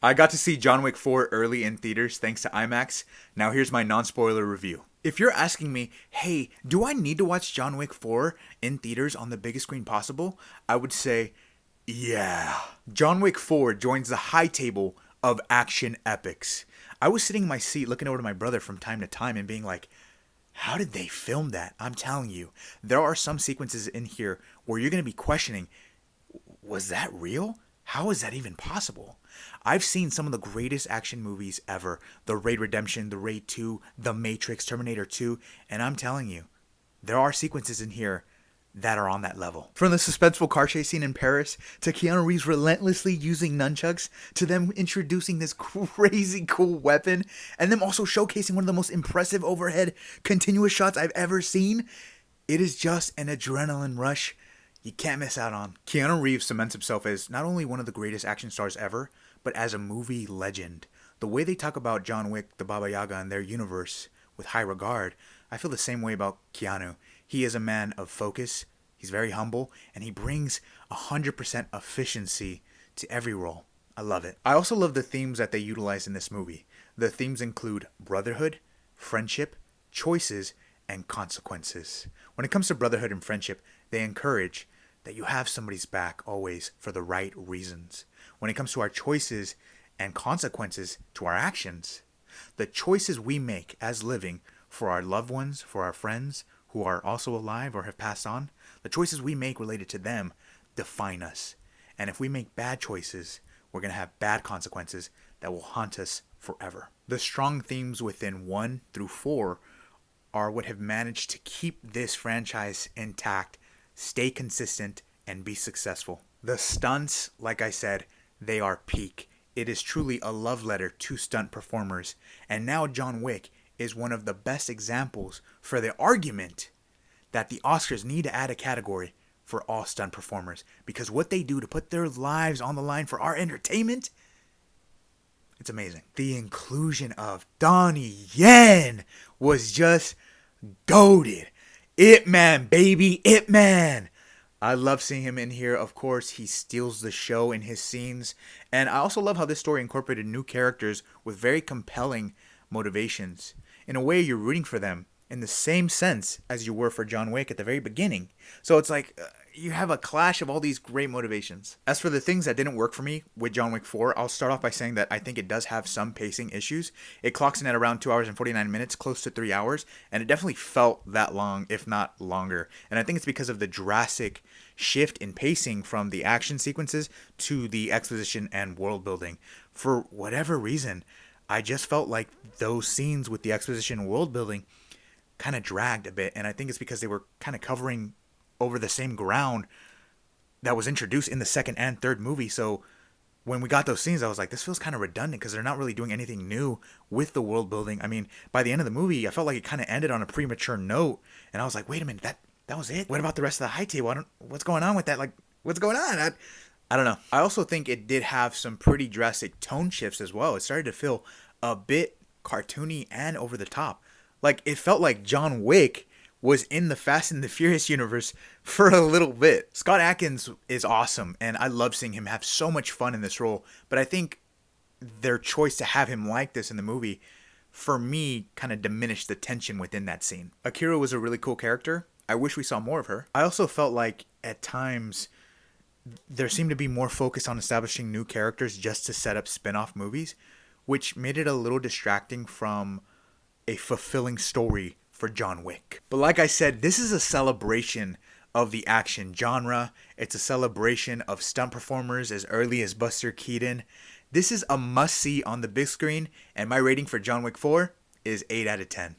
I got to see John Wick 4 early in theaters thanks to IMAX. Now here's my non-spoiler review. If you're asking me, hey, do I need to watch John Wick 4 in theaters on the biggest screen possible? I would say, yeah. John Wick 4 joins the high table of action epics. I was sitting in my seat looking over to my brother from time to time and being like, how did they film that? I'm telling you, there are some sequences in here where you're going to be questioning, was that real? How is that even possible? I've seen some of the greatest action movies ever. The Raid Redemption, The Raid 2, The Matrix, Terminator 2, and I'm telling you, there are sequences in here that are on that level. From the suspenseful car chase scene in Paris, to Keanu Reeves relentlessly using nunchucks, to them introducing this crazy cool weapon, and them also showcasing one of the most impressive overhead continuous shots I've ever seen, it is just an adrenaline rush you can't miss out on. Keanu Reeves cements himself as not only one of the greatest action stars ever, but as a movie legend. The way they talk about John Wick, the Baba Yaga, and their universe with high regard, I feel the same way about Keanu. He is a man of focus, he's very humble, and he brings 100% efficiency to every role. I love it. I also love the themes that they utilize in this movie. The themes include brotherhood, friendship, choices, and consequences. When it comes to brotherhood and friendship, they encourage that you have somebody's back always for the right reasons. When it comes to our choices and consequences to our actions, the choices we make as living for our loved ones, for our friends who are also alive or have passed on, the choices we make related to them define us. And if we make bad choices, we're going to have bad consequences that will haunt us forever. The strong themes within 1 through 4 are what have managed to keep this franchise intact, stay consistent, and be successful. The stunts, like I said, they are peak. It is truly a love letter to stunt performers. And now John Wick is one of the best examples for the argument that the Oscars need to add a category for all stunt performers. Because what they do to put their lives on the line for our entertainment, it's amazing. The inclusion of Donnie Yen was just goated. It Man, baby, It Man. I love seeing him in here. Of course, he steals the show in his scenes. And I also love how this story incorporated new characters with very compelling motivations. In a way, you're rooting for them in the same sense as you were for John Wick at the very beginning. So it's like you have a clash of all these great motivations. As for the things that didn't work for me with John Wick 4, I'll start off by saying that I think it does have some pacing issues. It clocks in at around 2 hours and 49 minutes, close to 3 hours, and it definitely felt that long, if not longer. And I think it's because of the drastic shift in pacing from the action sequences to the exposition and world building. For whatever reason, I just felt like those scenes with the exposition and world building kind of dragged a bit, and I think it's because they were kind of covering over the same ground that was introduced in the second and third movie. So when we got those scenes, I was like, this feels kind of redundant because they're not really doing anything new with the world building. I mean, by the end of the movie, I felt like it kind of ended on a premature note, and I was like, wait a minute, that was it? What about the rest of the high table? What's going on with that? Like, what's going on? I don't know. I also think it did have some pretty drastic tone shifts as well. It started to feel a bit cartoony and over the top. Like, it felt like John Wick was in the Fast and the Furious universe for a little bit. Scott Adkins is awesome, and I love seeing him have so much fun in this role. But I think their choice to have him like this in the movie, for me, kind of diminished the tension within that scene. Akira was a really cool character. I wish we saw more of her. I also felt like, at times, there seemed to be more focus on establishing new characters just to set up spin-off movies, which made it a little distracting from a fulfilling story for John Wick. But like I said, this is a celebration of the action genre. It's a celebration of stunt performers as early as Buster Keaton. This is a must-see on the big screen, and my rating for John Wick 4 is 8 out of 10.